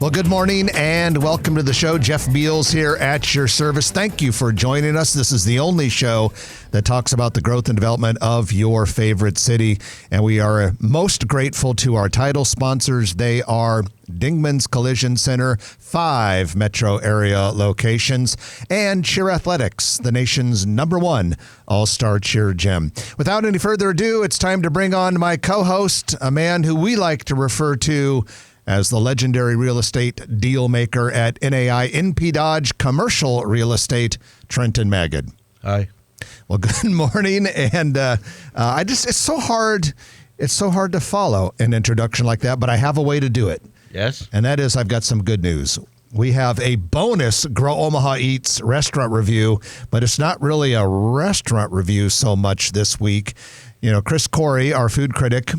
Well, good morning and welcome to the show. Jeff Beals here at your service. Thank you for joining us. This is the only show that talks about the growth and development of your favorite city. And we are most grateful to our title sponsors. They are Dingman's Collision Center, 5 metro area locations, and Cheer Athletics, the nation's #1 all-star cheer gym. Without any further ado, it's time to bring on my co-host, a man who we like to refer to as the legendary real estate deal maker at NAI NP Dodge Commercial Real Estate, Trenton Magid. Hi. Well, good morning. And it's so hard to follow an introduction like that, but I have a way to do it. Yes. And that is, I've got some good news. We have a bonus Grow Omaha Eats restaurant review, but it's not really a restaurant review so much this week. You know, Chris Corey, our food critic,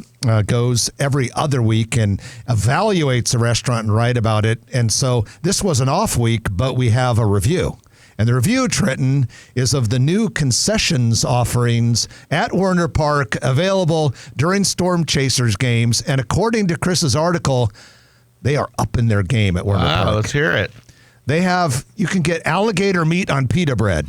goes every other week and evaluates a restaurant and write about it. And so this was an off week, but we have a review. And the review, Trenton, is of the new concessions offerings at Werner Park available during Storm Chasers games. And according to Chris's article, they are up in their game at Werner Park. Wow, let's hear it. You can get alligator meat on pita bread.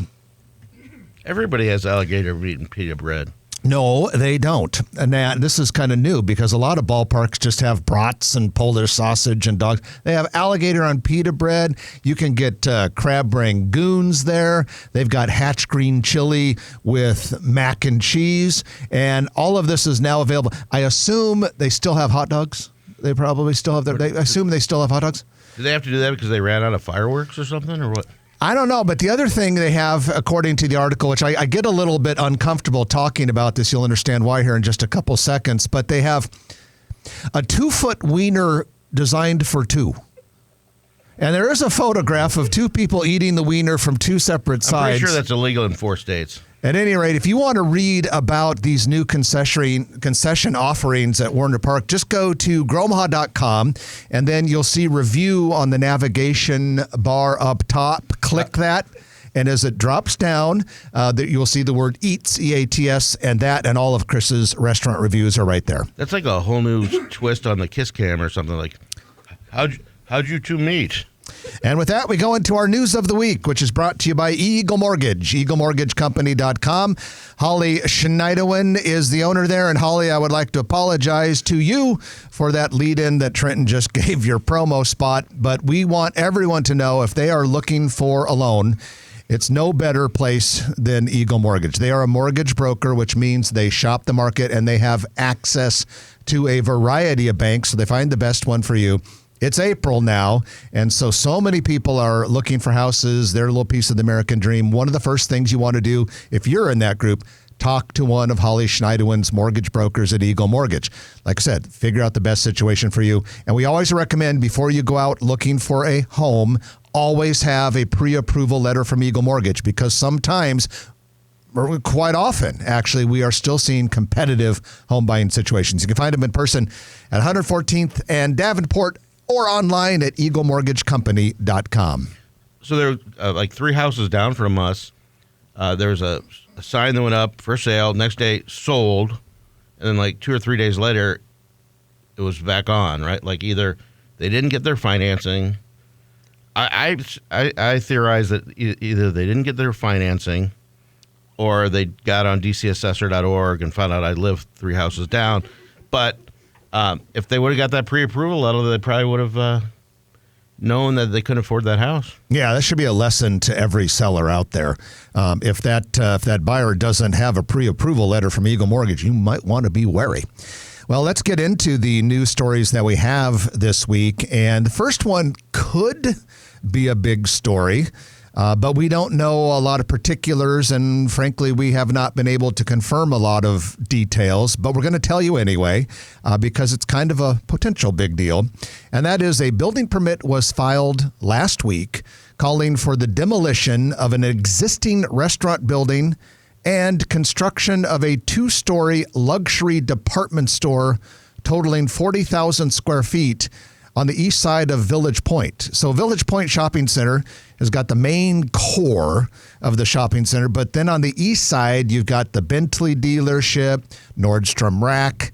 Everybody has alligator meat and pita bread. No, they don't. And this is kind of new because a lot of ballparks just have brats and Polish sausage and dogs. They have alligator on pita bread. You can get crab rangoons there. They've got hatch green chili with mac and cheese. And all of this is now available. I assume they still have hot dogs. They probably still have I assume they still have hot dogs. Do they have to do that because they ran out of fireworks or something, or what? I don't know, but the other thing they have, according to the article, which I get a little bit uncomfortable talking about this, you'll understand why here in just a couple seconds, but they have a 2-foot wiener designed for 2. And there is a photograph of 2 people eating the wiener from 2 separate sides. I'm pretty sure that's illegal in 4 states. At any rate, if you want to read about these new concession offerings at Werner Park, just go to growomaha.com, and then you'll see review on the navigation bar up top. Click that, and as it drops down, you'll see the word EATS, E-A-T-S, and that and all of Chris's restaurant reviews are right there. That's like a whole new twist on the Kiss Cam or something like, how'd you 2 meet? And with that, we go into our news of the week, which is brought to you by Eagle Mortgage, eaglemortgagecompany.com. Holly Schneiderwin is the owner there. And Holly, I would like to apologize to you for that lead-in that Trenton just gave your promo spot. But we want everyone to know if they are looking for a loan, it's no better place than Eagle Mortgage. They are a mortgage broker, which means they shop the market and they have access to a variety of banks. So they find the best one for you. It's April now, and so many people are looking for houses, their little piece of the American dream. One of the first things you want to do, if you're in that group, talk to one of Holly Schneiderwin's mortgage brokers at Eagle Mortgage. Like I said, figure out the best situation for you. And we always recommend, before you go out looking for a home, always have a pre-approval letter from Eagle Mortgage, because sometimes, or quite often, actually, we are still seeing competitive home buying situations. You can find them in person at 114th and Davenport, or online at eaglemortgagecompany.com. So there are like 3 houses down from us. There's a sign that went up for sale. Next day, sold. And then like 2 or 3 days later, it was back on, right? Like either they didn't get their financing. I theorize that either they didn't get their financing or they got on dcassessor.org and found out I live 3 houses down. But if they would have got that pre-approval letter, they probably would have known that they couldn't afford that house. Yeah, that should be a lesson to every seller out there. If that buyer doesn't have a pre-approval letter from Eagle Mortgage, you might want to be wary. Well, let's get into the news stories that we have this week. And the first one could be a big story. But we don't know a lot of particulars, and frankly, we have not been able to confirm a lot of details, but we're going to tell you anyway, because it's kind of a potential big deal. And that is, a building permit was filed last week calling for the demolition of an existing restaurant building and construction of a 2-story luxury department store totaling 40,000 square feet on the east side of Village Pointe. So Village Pointe Shopping Center has got the main core of the shopping center, but then on the east side, you've got the Bentley dealership, Nordstrom Rack,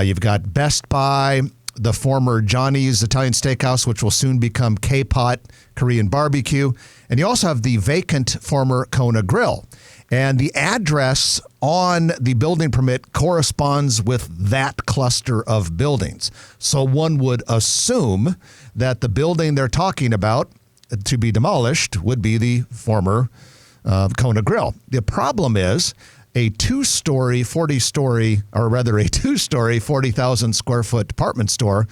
you've got Best Buy, the former Johnny's Italian Steakhouse, which will soon become K-Pot Korean Barbecue. And you also have the vacant former Kona Grill. And the address on the building permit corresponds with that cluster of buildings. So one would assume that the building they're talking about to be demolished would be the former Kona Grill. The problem is a two-story, 40,000 square foot department store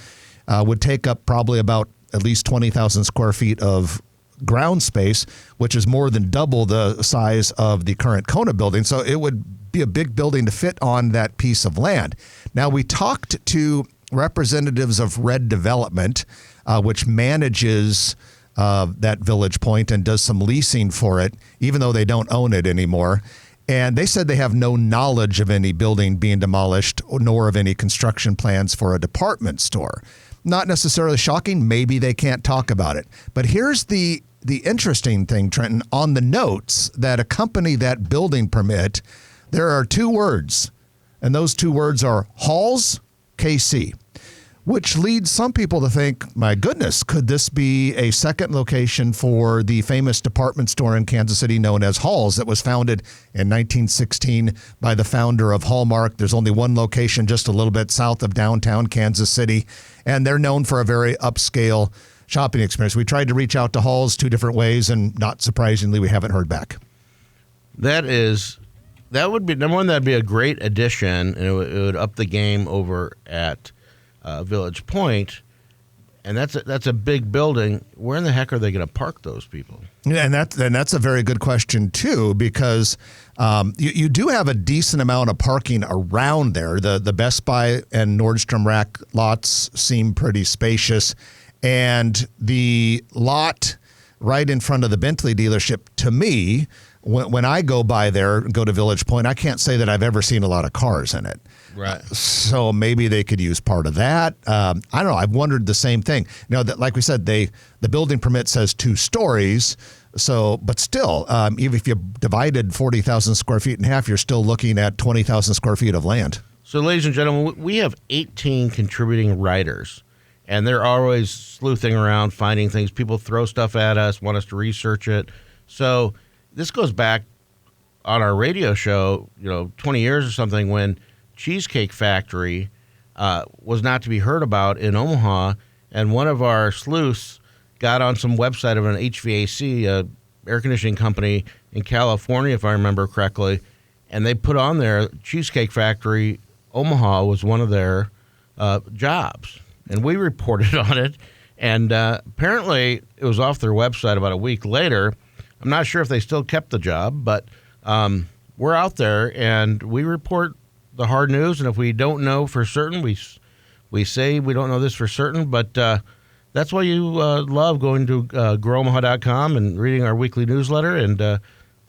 would take up probably about at least 20,000 square feet of ground space, which is more than double the size of the current Kona building. So it would be a big building to fit on that piece of land. Now, we talked to representatives of Red Development, which manages that Village Pointe and does some leasing for it, even though they don't own it anymore. And they said they have no knowledge of any building being demolished, nor of any construction plans for a department store. Not necessarily shocking. Maybe they can't talk about it. But here's the interesting thing, Trenton. On the notes that accompany that building permit, there are two words, and those two words are Halls, KC, which leads some people to think, my goodness, could this be a second location for the famous department store in Kansas City known as Halls that was founded in 1916 by the founder of Hallmark? There's only one location just a little bit south of downtown Kansas City, and they're known for a very upscale shopping experience. We tried to reach out to Halls 2 different ways, and not surprisingly, we haven't heard back. That would be, number one, that'd be a great addition, and it would up the game over at Village Pointe, and that's a big building. Where in the heck are they going to park those people? Yeah, and that's a very good question too, because you do have a decent amount of parking around there. The Best Buy and Nordstrom Rack lots seem pretty spacious, and the lot right in front of the Bentley dealership, to me, when I go by there, go to Village Pointe, I can't say that I've ever seen a lot of cars in it. Right. So maybe they could use part of that. I don't know. I've wondered the same thing. That, like we said, the building permit says 2 stories. So, but still, even if you divided 40,000 square feet in half, you're still looking at 20,000 square feet of land. So, ladies and gentlemen, we have 18 contributing writers, and they're always sleuthing around, finding things. People throw stuff at us, want us to research it. So this goes back on our radio show, 20 years or something, when Cheesecake Factory was not to be heard about in Omaha, and one of our sleuths got on some website of an HVAC, air conditioning company in California, if I remember correctly, and they put on there Cheesecake Factory Omaha was one of their jobs, and we reported on it, and apparently it was off their website about a week later. I'm not sure if they still kept the job, but we're out there, and we report the hard news, and if we don't know for certain, we say we don't know this for certain, but that's why you love going to GrowOmaha.com and reading our weekly newsletter, and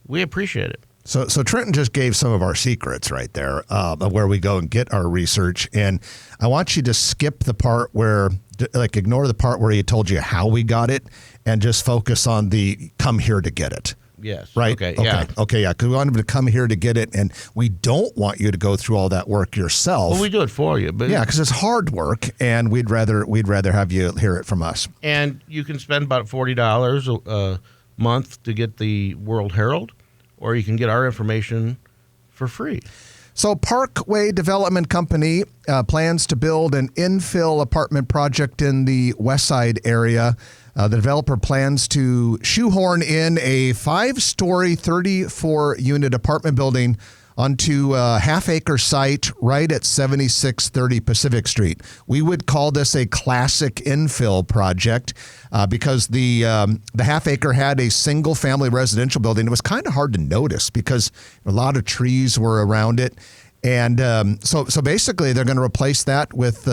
we appreciate it. So Trenton just gave some of our secrets right there of where we go and get our research, and I want you to skip the part where, ignore the part where he told you how we got it, and just focus on the come here to get it. Yes. Right? Okay, yeah. Okay, yeah, because we want him to come here to get it, and we don't want you to go through all that work yourself. Well, we do it for you. But yeah, because it's hard work, and we'd rather have you hear it from us. And you can spend about $40 a month to get the World Herald, or you can get our information for free. So Parkway Development Company plans to build an infill apartment project in the West Side area. The developer plans to shoehorn in a 5-story, 34-unit apartment building onto a half-acre site right at 7630 Pacific Street. We would call this a classic infill project because the half-acre had a single-family residential building. It was kind of hard to notice because a lot of trees were around it. And so basically, they're going to replace that with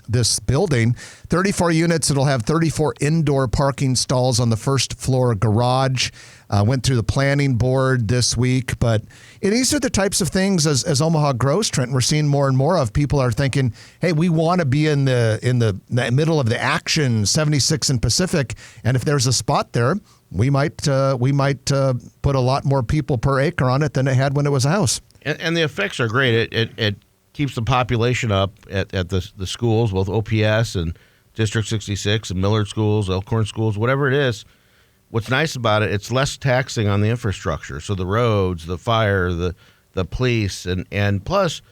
this building. 34 units. It'll have 34 indoor parking stalls on the first floor garage. Went through the planning board this week. But these are the types of things as Omaha grows, Trent, we're seeing more and more of. People are thinking, hey, we want to be in the middle of the action, 76 and Pacific. And if there's a spot there, we might put a lot more people per acre on it than it had when it was a house. And the effects are great. It keeps the population up at the schools, both OPS and District 66 and Millard schools, Elkhorn schools, whatever it is. What's nice about it, it's less taxing on the infrastructure. So the roads, the fire, the police, and plus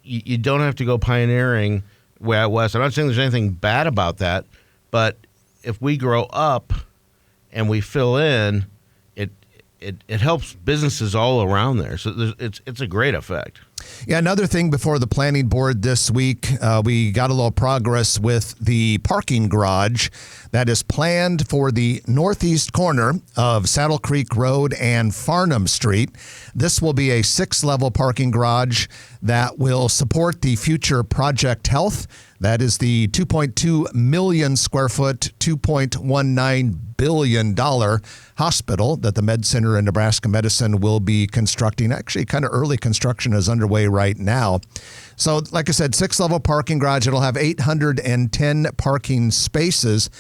you don't have to go pioneering way out west. I'm not saying there's anything bad about that, but if we grow up and we fill in, it helps businesses all around there. So it's a great effect. Yeah, another thing before the planning board this week, we got a little progress with the parking garage that is planned for the northeast corner of Saddle Creek Road and Farnham Street. This will be a 6-level parking garage that will support the future Project Health. That is the 2.2 million square foot, $2.19 billion hospital that the Med Center in Nebraska Medicine will be constructing. Actually, kind of early construction is underway right now. So, like I said, 6-level parking garage. It'll have 810 parking spaces.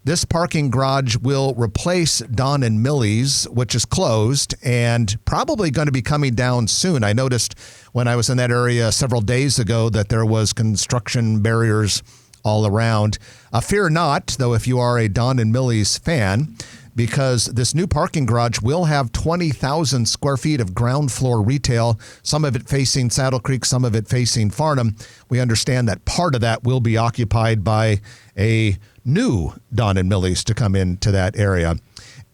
This parking garage will replace Don and Millie's, which is closed and probably going to be coming down soon. I noticed when I was in that area several days ago that there was construction barriers all around. Fear not, though, if you are a Don and Millie's fan, because this new parking garage will have 20,000 square feet of ground floor retail, some of it facing Saddle Creek, some of it facing Farnham. We understand that part of that will be occupied by a new Don and Millie's to come into that area.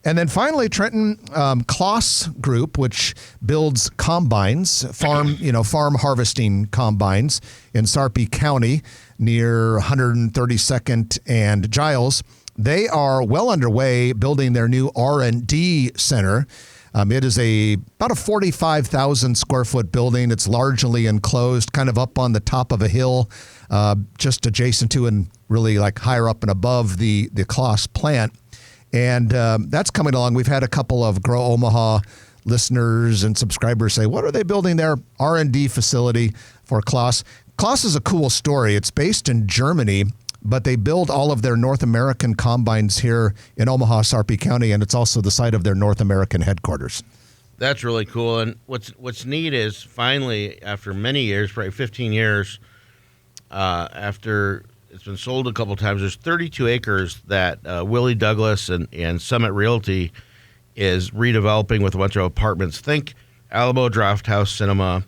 And then finally, Trenton, Kloss Group, which builds combines, farm harvesting combines in Sarpy County near 132nd and Giles. They are well underway building their new R&D center. It is about a 45,000 square foot building. It's largely enclosed, kind of up on the top of a hill, just adjacent to and really like higher up and above the Kloss plant. And that's coming along. We've had a couple of Grow Omaha listeners and subscribers say, what are they building their R&D facility for Kloss? Kloss is a cool story. It's based in Germany, but they build all of their North American combines here in Omaha, Sarpy County, and it's also the site of their North American headquarters. That's really cool. And what's neat is finally, after many years, probably 15 years, after it's been sold a couple times, there's 32 acres that Willie Douglas and Summit Realty is redeveloping with a bunch of apartments. Think Alamo Drafthouse Cinema.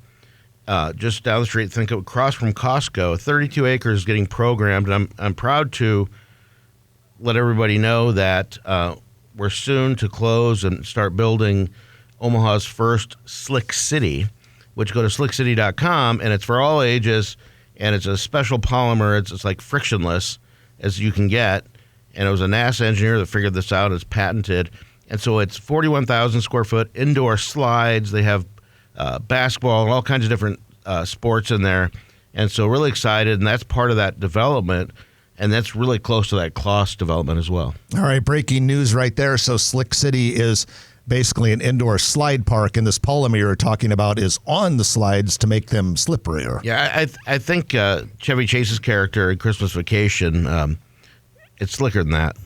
Just down the street, think across from Costco, 32 acres getting programmed. And I'm proud to let everybody know that we're soon to close and start building Omaha's first Slick City, which go to slickcity.com, and it's for all ages, and it's a special polymer. It's like frictionless as you can get, and it was a NASA engineer that figured this out. It's patented, and so it's 41,000 square foot indoor slides. They have basketball and all kinds of different sports in there. And so really excited, and that's part of that development, and that's really close to that Kloss development as well. All right, breaking news right there. So Slick City is basically an indoor slide park, and this polymer you're talking about is on the slides to make them slipperier. Yeah, I think Chevy Chase's character in Christmas Vacation, it's slicker than that.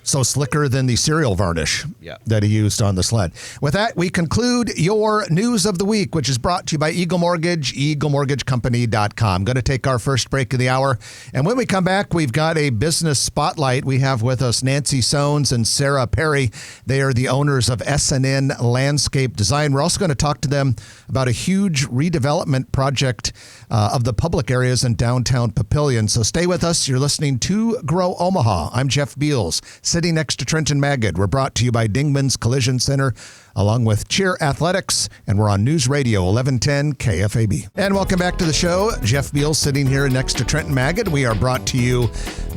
So slicker than the cereal varnish that he used on the sled. With that, we conclude your news of the week, which is brought to you by Eagle Mortgage, eaglemortgagecompany.com. Going to take our first break of the hour. And when we come back, we've got a business spotlight. We have with us Nancy Sohns and Sarah Perry. They are the owners of S&N Landscape Design. We're also going to talk to them about a huge redevelopment project of the public areas in downtown Papillion. So stay with us. You're listening to Grow Omaha. I'm Jeff Beals. Sitting next to Trenton Magid. We're brought to you by Dingman's Collision Center, along with Cheer Athletics, and we're on News Radio 1110 KFAB. And welcome back to the show. Jeff Beals sitting here next to Trenton Magid. We are brought to you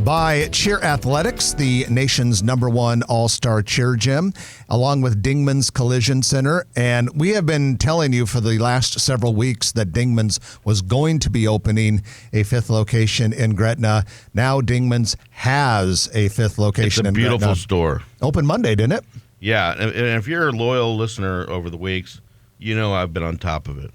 by Cheer Athletics, the nation's #1 all-star cheer gym, along with Dingman's Collision Center. And we have been telling you for the last several weeks that Dingman's was going to be opening a 5th location in Gretna. Now Dingman's has a 5th location in Gretna. It's a beautiful store. Open Monday, didn't it? Yeah, and if you're a loyal listener over the weeks, you know I've been on top of it.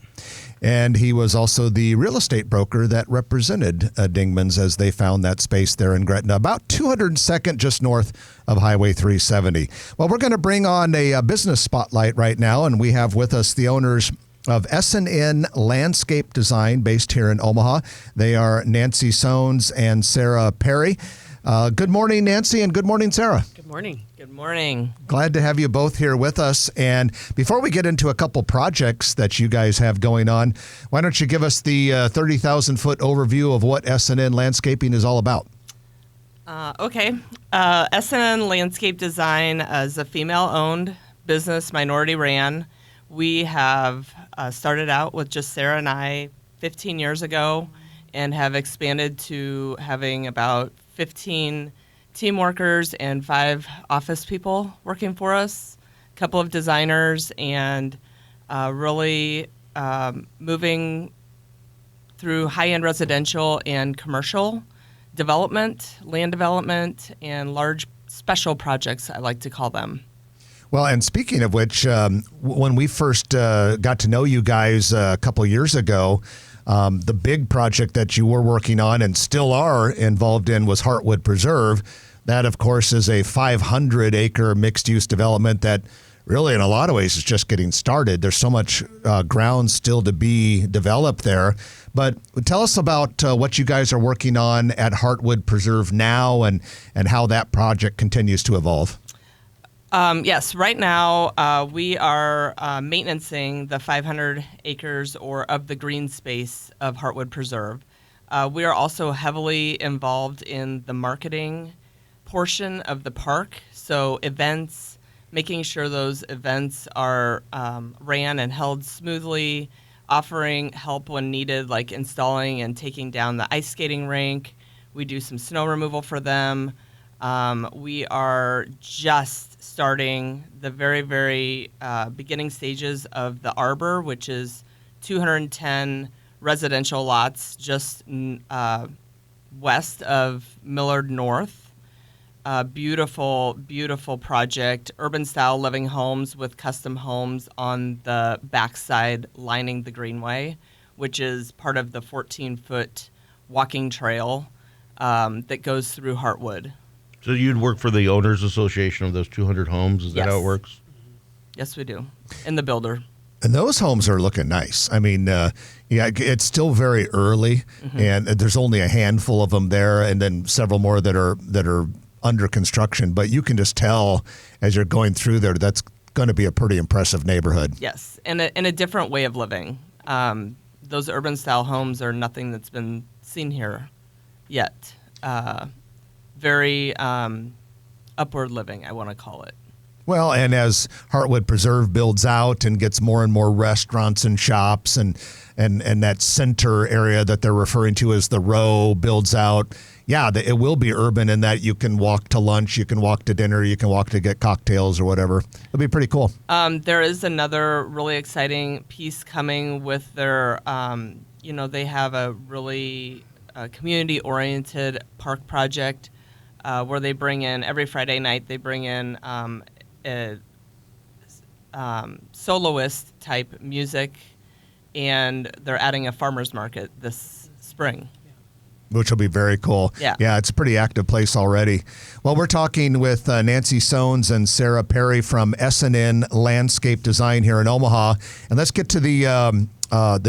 And he was also the real estate broker that represented Dingman's as they found that space there in Gretna, about 202nd just north of Highway 370. Well, we're going to bring on a business spotlight right now, and we have with us the owners of S&N Landscape Design based here in Omaha. They are Nancy Sohns and Sarah Perry. Good morning, Nancy, and good morning, Sarah. Good morning. Good morning. Glad to have you both here with us. And before we get into a couple projects that you guys have going on, why don't you give us the 30,000-foot overview of what S&N Landscaping is all about? Okay. S&N Landscape Design is a female-owned business, minority-ran. We have started out with just Sarah and I 15 years ago and have expanded to having about 15 team workers and 5 office people working for us, a couple of designers, and really moving through high-end residential and commercial development, land development, and large special projects, I like to call them. Well, and speaking of which, when we first got to know you guys a couple years ago, the big project that you were working on and still are involved in was Heartwood Preserve. That, of course, is a 500-acre mixed-use development that really, in a lot of ways, is just getting started. There's so much ground still to be developed there. But tell us about what you guys are working on at Heartwood Preserve now and how that project continues to evolve. Yes, right now we are maintaining the 500 acres or of the green space of Heartwood Preserve. We are also heavily involved in the marketing portion of the park, so events, making sure those events are ran and held smoothly, offering help when needed, like installing and taking down the ice skating rink. We do some snow removal for them. We are just starting the very, very beginning stages of the Arbor, which is 210 residential lots just west of Millard North. Beautiful, beautiful project. Urban-style living homes with custom homes on the backside lining the greenway, which is part of the 14-foot walking trail that goes through Heartwood. So you'd work for the owners association of those 200 homes? Is that how it works? Yes, we do. And the builder. And those homes are looking nice. I mean, it's still very early, and there's only a handful of them there, and then several more that are under construction. But you can just tell as you're going through there, that's going to be a pretty impressive neighborhood. Yes, and a different way of living. Those urban-style homes are nothing that's been seen here yet. Very upward living, I want to call it. Well, and as Heartwood Preserve builds out and gets more and more restaurants and shops and that center area that they're referring to as the row builds out, it will be urban in that you can walk to lunch, you can walk to dinner, you can walk to get cocktails or whatever. It'll be pretty cool. There is another really exciting piece coming with their, they have a really community-oriented park project where they bring in, every Friday night, they bring in a soloist-type music, and they're adding a farmer's market this spring. Which will be very cool. Yeah, it's a pretty active place already. Well, we're talking with Nancy Sohns and Sarah Perry from S&N Landscape Design here in Omaha. And let's get to the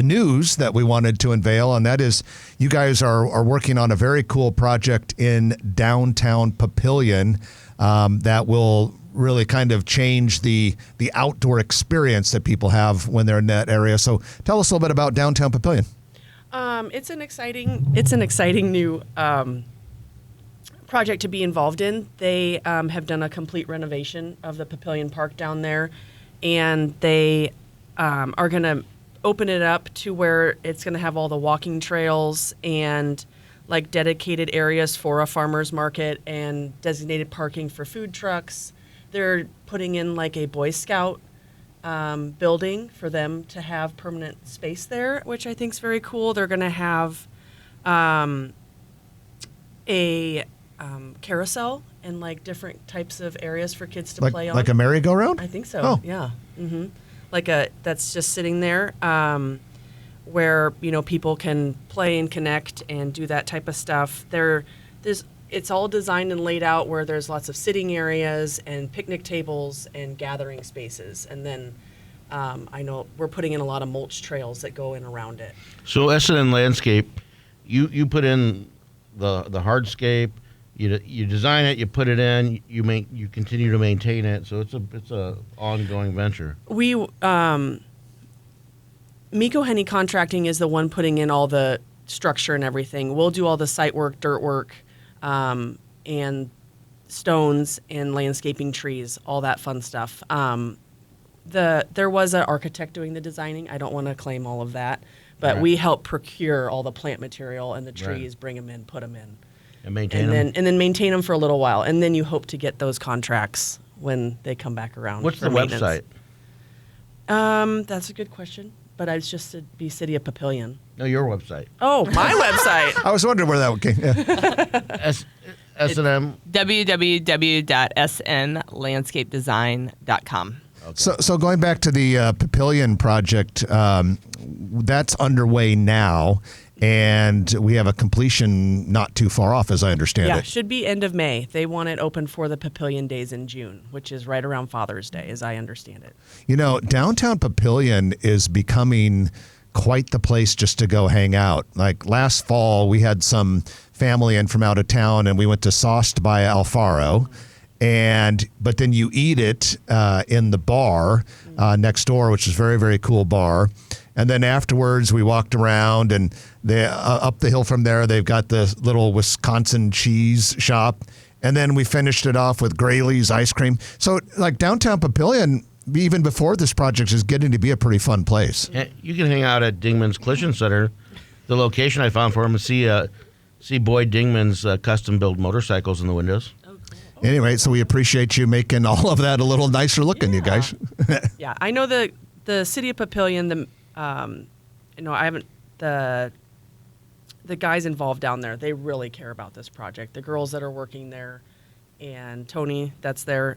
news that we wanted to unveil, and that is you guys are working on a very cool project in downtown Papillion that will really kind of change the outdoor experience that people have when they're in that area. So tell us a little bit about downtown Papillion. It's an exciting new project to be involved in. They have done a complete renovation of the Papillion Park down there, and they are going to open it up to where it's going to have all the walking trails and like dedicated areas for a farmer's market and designated parking for food trucks. They're putting in like a Boy Scout building for them to have permanent space there, which I think is very cool. They're going to have a carousel and like different types of areas for kids to play on. Like a merry-go-round? I think so. Oh. Yeah. Mm-hmm. Like that's just sitting there where people can play and connect and do that type of stuff. It's all designed and laid out where there's lots of sitting areas and picnic tables and gathering spaces. And then I know we're putting in a lot of mulch trails that go in around it. So S&N Landscape, you put in the hardscape, you design it, you put it in, you continue to maintain it. So it's a ongoing venture. We Miko Henny Contracting is the one putting in all the structure and everything. We'll do all the site work, dirt work, and stones and landscaping trees, all that fun stuff. There was an architect doing the designing. I don't want to claim all of that, but Right. we help procure all the plant material and the trees, Right. bring them in, put them in, And maintain them. and then maintain them for a little while, and then you hope to get those contracts when they come back around. What's for the maintenance. website? That's a good question, but it's just to be City of Papillion. No, your website. Oh, my website. I was wondering where that came. Yeah. S&M. www.snlandscapedesign.com. So going back to the Papillion project, that's underway now, and we have a completion not too far off, as I understand Yeah, it. should be end of May. They want it open for the Papillion Days in June, which is right around Father's Day, as I understand it. You know, downtown Papillion is becoming quite the place just to go hang out. Like last fall, we had some family in from out of town, and we went to Sohns by Alfaro. But then you eat it in the bar next door, which is a very, very cool bar. And then afterwards, we walked around, and up the hill from there, they've got the little Wisconsin cheese shop. And then we finished it off with Graylee's ice cream. So, like downtown Papillion, even before this project, is getting to be a pretty fun place. You can hang out at Dingman's Collision Center. The location I found for him is see Boyd Dingman's custom-built motorcycles in the windows. Anyway, so we appreciate you making all of that a little nicer looking, you guys. Yeah, I know the City of Papillion. I haven't the guys involved down there. They really care about this project. The girls that are working there, and Tony, that's there.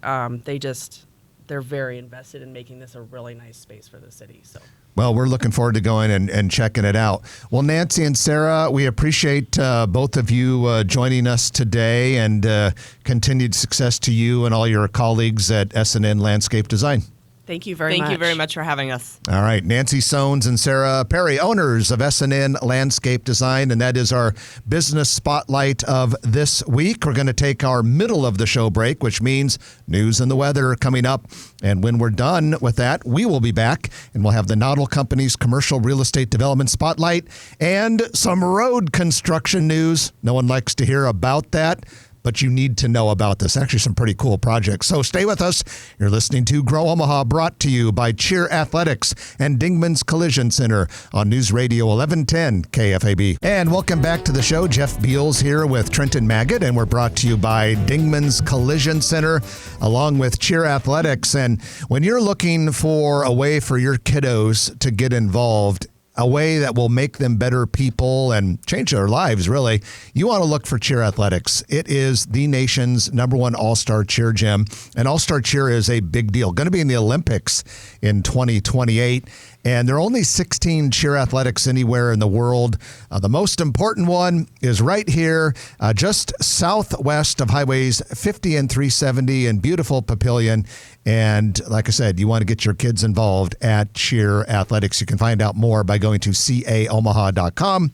They're very invested in making this a really nice space for the city. So. Well, we're looking forward to going and checking it out. Well, Nancy and Sarah, we appreciate both of you joining us today, and continued success to you and all your colleagues at S&N Landscape Design. Thank you very much. Thank you very much for having us. All right, Nancy Sohns and Sarah Perry, owners of S&N Landscape Design, and that is our business spotlight of this week. We're going to take our middle of the show break, which means news and the weather coming up. And when we're done with that, we will be back, and we'll have the Noddle Company's commercial real estate development spotlight and some road construction news. No one likes to hear about that, but you need to know about this. Actually, some pretty cool projects. So stay with us. You're listening to Grow Omaha, brought to you by Cheer Athletics and Dingman's Collision Center on News Radio 1110 KFAB. And welcome back to the show. Jeff Beals here with Trenton Magid, and we're brought to you by Dingman's Collision Center along with Cheer Athletics. And when you're looking for a way for your kiddos to get involved, a way that will make them better people and change their lives, really, you want to look for Cheer Athletics. It is the nation's #1 all-star cheer gym, and all-star cheer is a big deal. Going to be in the Olympics in 2028, and there are only 16 cheer athletics anywhere in the world. The most important one is right here, just southwest of highways 50 and 370 in beautiful Papillion. And like I said, you want to get your kids involved at Cheer Athletics. You can find out more by going to caomaha.com.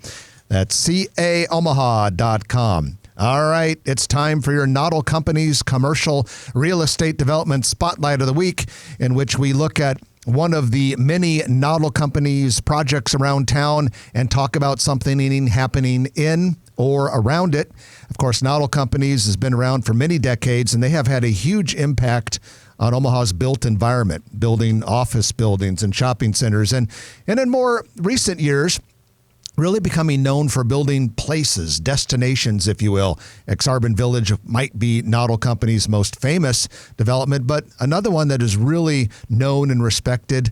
That's caomaha.com. All right, it's time for your Noddle Company's commercial real estate development spotlight of the week, in which we look at one of the many Noddle Company's projects around town and talk about something happening in or around it. Of course, Noddle Companies has been around for many decades, and they have had a huge impact on Omaha's built environment, building office buildings and shopping centers, and in more recent years, really becoming known for building places, destinations, if you will. Aksarben Village might be Noddle Company's most famous development, but another one that is really known and respected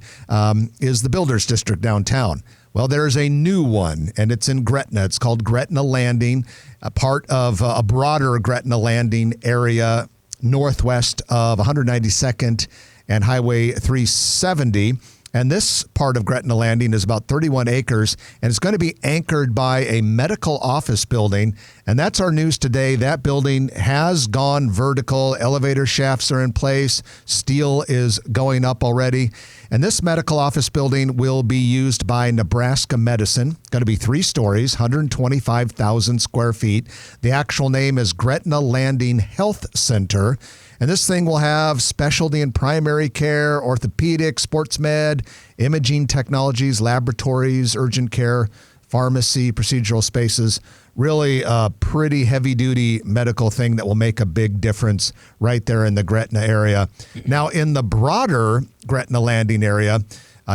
is the Builders District downtown. Well, there's a new one, and it's in Gretna. It's called Gretna Landing, a part of a broader Gretna Landing area northwest of 192nd and Highway 370. And this part of Gretna Landing is about 31 acres, and it's going to be anchored by a medical office building. And that's our news today. That building has gone vertical. Elevator shafts are in place. Steel is going up already. And this medical office building will be used by Nebraska Medicine. Going to be 3 stories, 125,000 square feet. The actual name is Gretna Landing Health Center. And this thing will have specialty in primary care, orthopedic, sports med, imaging technologies, laboratories, urgent care, pharmacy, procedural spaces. Really a pretty heavy-duty medical thing that will make a big difference right there in the Gretna area. Now, in the broader Gretna Landing area,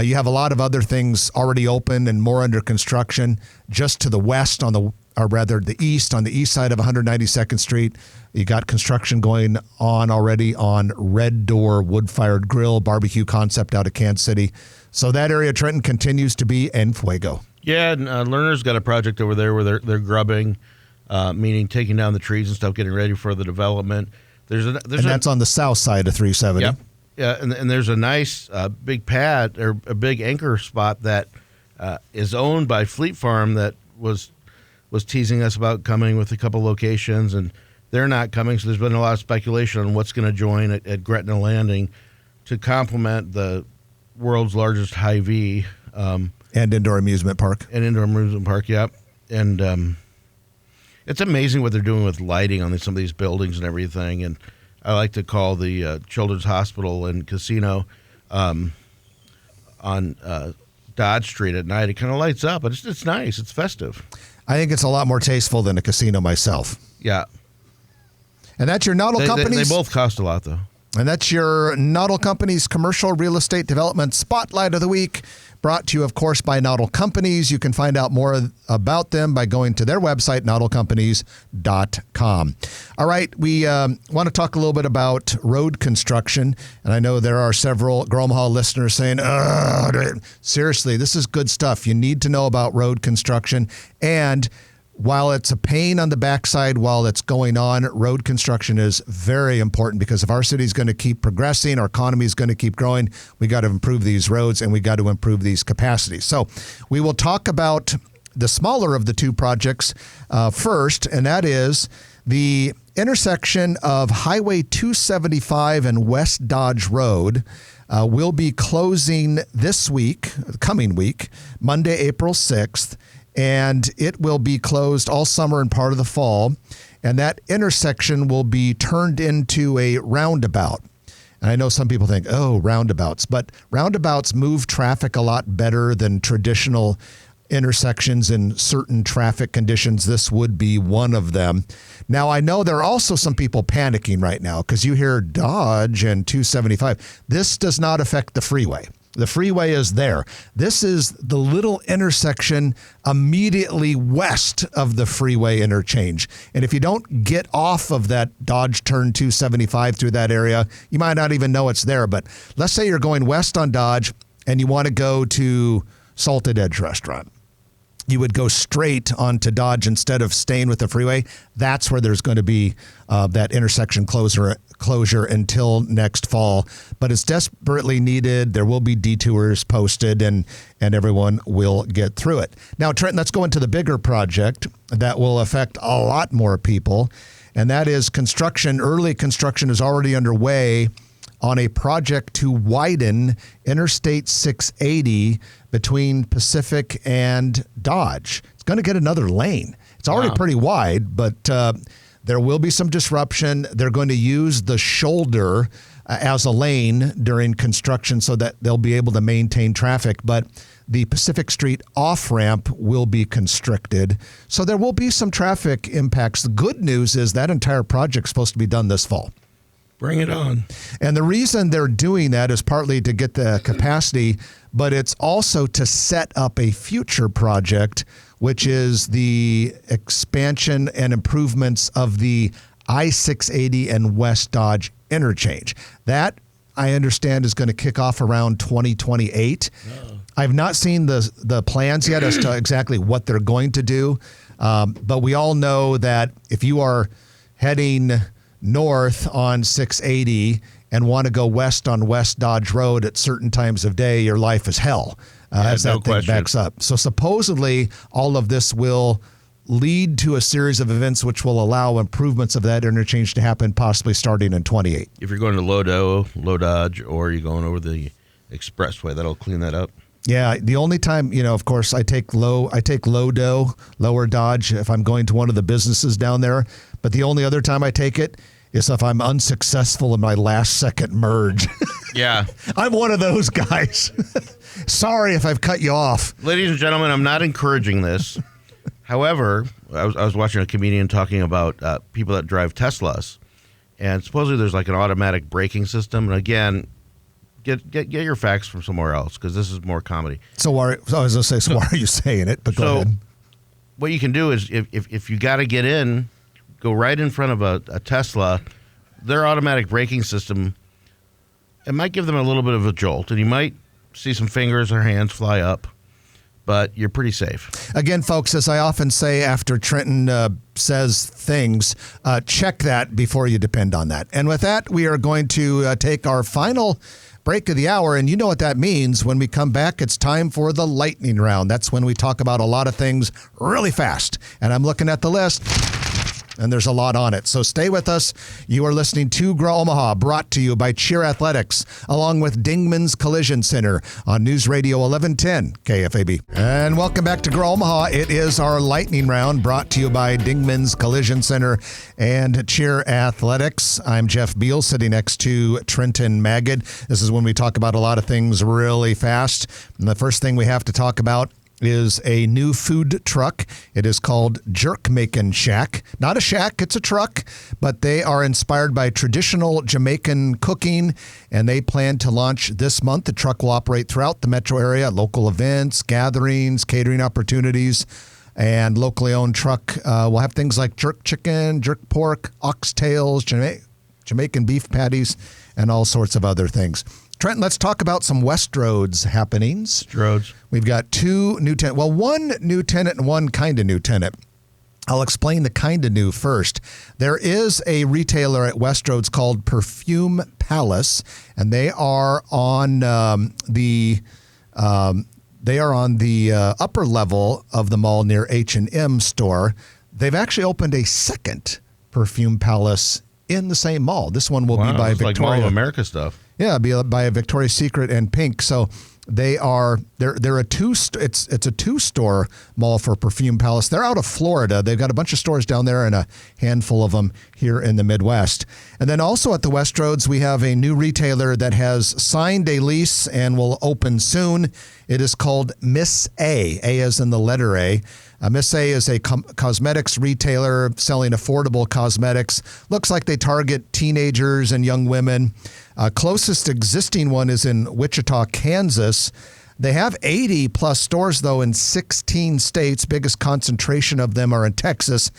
you have a lot of other things already open and more under construction. Just to the west the east, on the east side of 192nd Street, you got construction going on already on Red Door Wood-Fired Grill barbecue concept out of Kansas City. So that area, Trenton, continues to be en fuego. Yeah, and Lerner's got a project over there where they're grubbing, meaning taking down the trees and stuff, getting ready for the development. That's on the south side of 370. Yep. Yeah, and there's a nice big pad or a big anchor spot that is owned by Fleet Farm that was teasing us about coming with a couple locations, and they're not coming. So there's been a lot of speculation on what's going to join at Gretna Landing to complement the world's largest Hy-Vee. And indoor amusement park. Yep. And it's amazing what they're doing with lighting on some of these buildings and everything. And I like to call the Children's Hospital and Casino on Dodge Street at night. It kind of lights up, but it's nice. It's festive. I think it's a lot more tasteful than a casino myself. Yeah. And that's your Noddle Companies. They both cost a lot, though. And that's your Noddle Companies Commercial Real Estate Development Spotlight of the Week, brought to you, of course, by Noddle Companies. You can find out more about them by going to their website, noddlecompanies.com. All right, we want to talk a little bit about road construction. And I know there are several Grow Omaha listeners saying, seriously, this is good stuff. You need to know about road construction. And while it's a pain on the backside while it's going on, road construction is very important because if our city is going to keep progressing, our economy is going to keep growing, we got to improve these roads and we got to improve these capacities. So we will talk about the smaller of the 2 projects first, and that is the intersection of Highway 275 and West Dodge Road. Will be closing this week, coming week, Monday, April 6th. And it will be closed all summer and part of the fall. And that intersection will be turned into a roundabout. And I know some people think, roundabouts. But roundabouts move traffic a lot better than traditional intersections in certain traffic conditions. This would be one of them. Now, I know there are also some people panicking right now because you hear Dodge and 275. This does not affect the freeway. The freeway is there. This is the little intersection immediately west of the freeway interchange. And if you don't get off of that Dodge turn 275 through that area, you might not even know it's there. But let's say you're going west on Dodge and you want to go to Salted Edge Restaurant. You would go straight onto Dodge instead of staying with the freeway. That's where there's going to be that intersection closure until next fall. But it's desperately needed. There will be detours posted, and everyone will get through it. Now, Trenton, let's go into the bigger project that will affect a lot more people, and that is construction. Early construction is already underway on a project to widen Interstate 680 between Pacific and Dodge. It's going to get another lane. It's already pretty wide, but there will be some disruption. They're going to use the shoulder as a lane during construction so that they'll be able to maintain traffic, but the Pacific Street off-ramp will be constricted. So there will be some traffic impacts. The good news is that entire project is supposed to be done this fall. Bring it on. And the reason they're doing that is partly to get the capacity, but it's also to set up a future project, which is the expansion and improvements of the I-680 and West Dodge interchange. That, I understand, is going to kick off around 2028. Uh-oh. I've not seen the plans yet as to exactly what they're going to do, but we all know that if you are heading north on 680 and want to go west on West Dodge Road at certain times of day, your life is hell as that thing backs up. So supposedly all of this will lead to a series of events which will allow improvements of that interchange to happen, possibly starting in 28. If you're going to Low Dodge or you're going over the expressway. That'll clean that up. Yeah, the only time, of course, I take lower Dodge if I'm going to one of the businesses down there. But the only other time I take it is if I'm unsuccessful in my last second merge. Yeah. I'm one of those guys. Sorry if I've cut you off. Ladies and gentlemen, I'm not encouraging this. However, I was watching a comedian talking about people that drive Teslas. And supposedly there's like an automatic braking system. And again, get your facts from somewhere else because this is more comedy. So I was going to say, so why are you saying it? But go ahead. What you can do is if you got to get in, go right in front of a Tesla. Their automatic braking system, it might give them a little bit of a jolt, and you might see some fingers or hands fly up, but you're pretty safe. Again, folks, as I often say after Trenton says things, check that before you depend on that. And with that, we are going to take our final break of the hour, and you know what that means. When we come back, it's time for the lightning round. That's when we talk about a lot of things really fast. And I'm looking at the list, and there's a lot on it. So stay with us. You are listening to Grow Omaha, brought to you by Cheer Athletics, along with Dingman's Collision Center on News Radio 1110 KFAB. And welcome back to Grow Omaha. It is our lightning round, brought to you by Dingman's Collision Center and Cheer Athletics. I'm Jeff Beals, sitting next to Trenton Magid. This is when we talk about a lot of things really fast. And the first thing we have to talk about is a new food truck. It is called Jerk Makin Shack. Not a shack, it's a truck, but they are inspired by traditional Jamaican cooking, and they plan to launch this month. The truck will operate throughout the metro area, local events, gatherings, catering opportunities, and locally owned truck will have things like jerk chicken, jerk pork, oxtails, Jamaican beef patties, and all sorts of other things. Trent, let's talk about some Westroads happenings. Westroads. We've got two new tenants. Well, one new tenant and one kind of new tenant. I'll explain the kind of new first. There is a retailer at Westroads called Perfume Palace, and they are on the upper level of the mall near H&M store. They've actually opened a second Perfume Palace in the same mall. This one will be by it's Victoria. like Mall of America stuff. Yeah, be by Victoria's Secret and Pink. So they're a it's a two-store mall for Perfume Palace. They're out of Florida. They've got a bunch of stores down there and a handful of them here in the Midwest. And then also at the Westroads, we have a new retailer that has signed a lease and will open soon. It is called Miss A. A as in the letter A. Miss A is a cosmetics retailer selling affordable cosmetics. Looks like they target teenagers and young women. Closest existing one is in Wichita, Kansas. They have 80 plus stores, though, in 16 states. Biggest concentration of them are in Texas,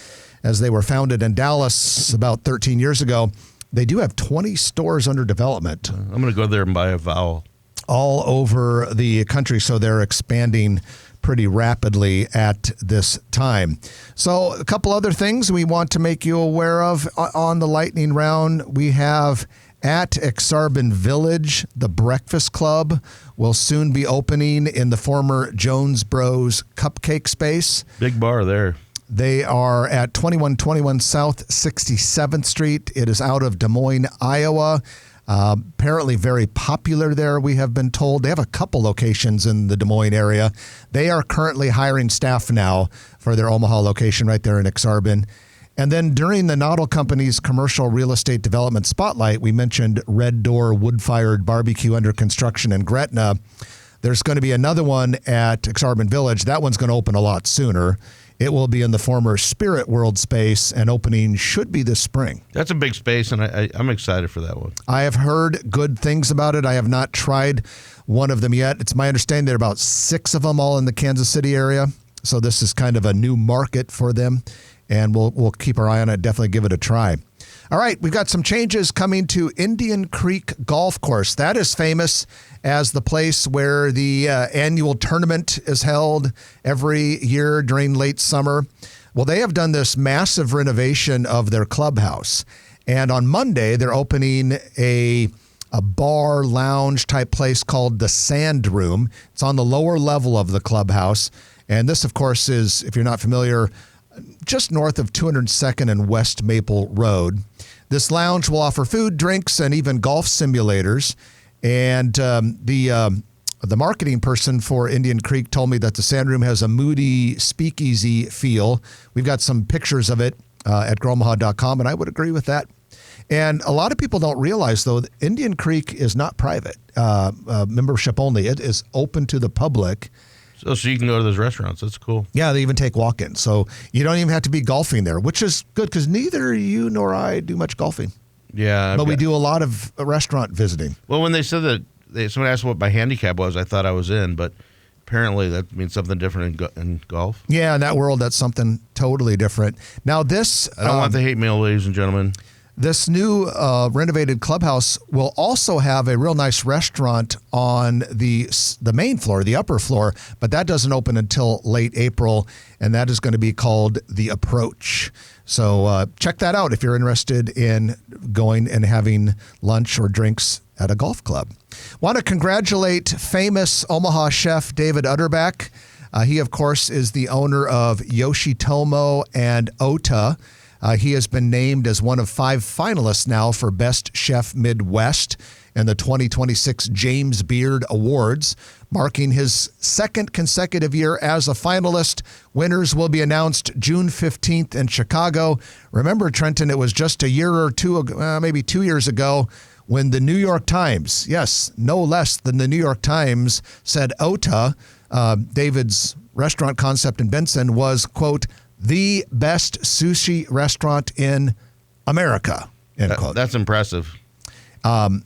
as they were founded in Dallas about 13 years ago. They do have 20 stores under development. I'm going to go there and buy a vowel. All over the country, so they're expanding pretty rapidly at this time. So a couple other things we want to make you aware of on the lightning round. We have at Aksarben Village, the Breakfast Club will soon be opening in the former Jones Bros Cupcake space. Big bar there. They are at 2121 South 67th Street. It is out of Des Moines, Iowa. Apparently very popular there, we have been told. They have a couple locations in the Des Moines area. They are currently hiring staff now for their Omaha location right there in Aksarben. And then during the Noddle Company's commercial real estate development spotlight, we mentioned Red Door wood-fired barbecue under construction in Gretna. There's going to be another one at Aksarben Village. That one's going to open a lot sooner. It will be in the former Spirit World space, and opening should be this spring. That's a big space, and I'm excited for that one. I have heard good things about it. I have not tried one of them yet. It's my understanding there are about 6 of them all in the Kansas City area. So this is kind of a new market for them, and we'll keep our eye on it, definitely give it a try. All right, we've got some changes coming to Indian Creek Golf Course. That is famous as the place where the annual tournament is held every year during late summer. Well, they have done this massive renovation of their clubhouse. And on Monday, they're opening a bar lounge type place called the Sand Room. It's on the lower level of the clubhouse. And this, of course, is, if you're not familiar, just north of 202nd and West Maple Road. This lounge will offer food, drinks, and even golf simulators. And the marketing person for Indian Creek told me that the Sandroom has a moody speakeasy feel. We've got some pictures of it at growomaha.com, and I would agree with that. And a lot of people don't realize, though, that Indian Creek is not private, membership only. It is open to the public. So you can go to those restaurants. That's cool. Yeah, they even take walk-ins. So you don't even have to be golfing there, which is good because neither you nor I do much golfing. Yeah. But we do a lot of restaurant visiting. Well, when they said that, someone asked what my handicap was, I thought I was in, but apparently that means something different in golf. Yeah, in that world, that's something totally different. Now this... I don't want the hate mail, ladies and gentlemen. This new renovated clubhouse will also have a real nice restaurant on the main floor, the upper floor, but that doesn't open until late April, and that is going to be called The Approach. So check that out if you're interested in going and having lunch or drinks at a golf club. Want to congratulate famous Omaha chef David Utterback. He, of course, is the owner of Yoshitomo and Ota. He has been named as one of 5 finalists now for Best Chef Midwest in the 2026 James Beard Awards, marking his 2nd consecutive year as a finalist. Winners will be announced June 15th in Chicago. Remember, Trenton, it was just a year or two ago, maybe 2 years ago, when the New York Times, yes, no less than the New York Times, said Ota, David's restaurant concept in Benson, was, quote, the best sushi restaurant in America, end quote. That's impressive. And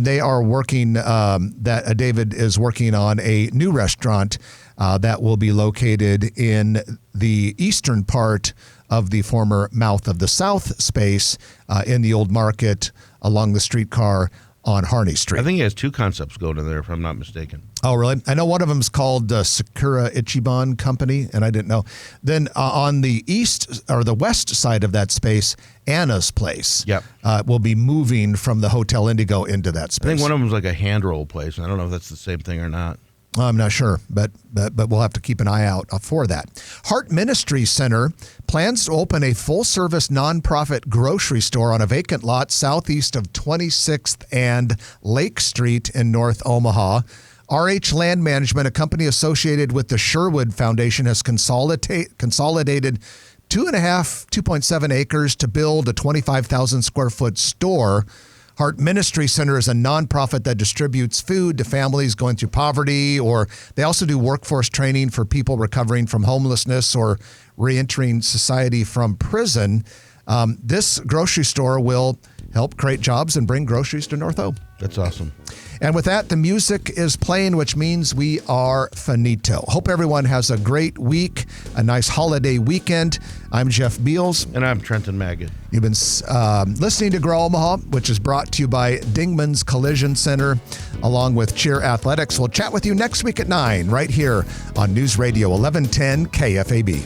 they are working, David is working on a new restaurant that will be located in the eastern part of the former Mouth of the South space in the old market along the streetcar on Harney Street. I think he has 2 concepts going in there, if I'm not mistaken. Oh, really? I know one of them is called Sakura Ichiban Company, and I didn't know. Then on the east or the west side of that space, Anna's Place will be moving from the Hotel Indigo into that space. I think one of them is like a hand roll place. I don't know if that's the same thing or not. I'm not sure, but we'll have to keep an eye out for that. Heart Ministry Center plans to open a full-service nonprofit grocery store on a vacant lot southeast of 26th and Lake Street in North Omaha. RH Land Management, a company associated with the Sherwood Foundation, has consolidated 2.7 acres to build a 25,000 square foot store. Heart Ministry Center is a nonprofit that distributes food to families going through poverty, or they also do workforce training for people recovering from homelessness or reentering society from prison. This grocery store will help create jobs and bring groceries to North O. That's awesome. And with that, the music is playing, which means we are finito. Hope everyone has a great week, a nice holiday weekend. I'm Jeff Beals. And I'm Trenton Magid. You've been listening to Grow Omaha, which is brought to you by Dingman's Collision Center, along with Cheer Athletics. We'll chat with you next week at 9 right here on News Radio 1110 KFAB.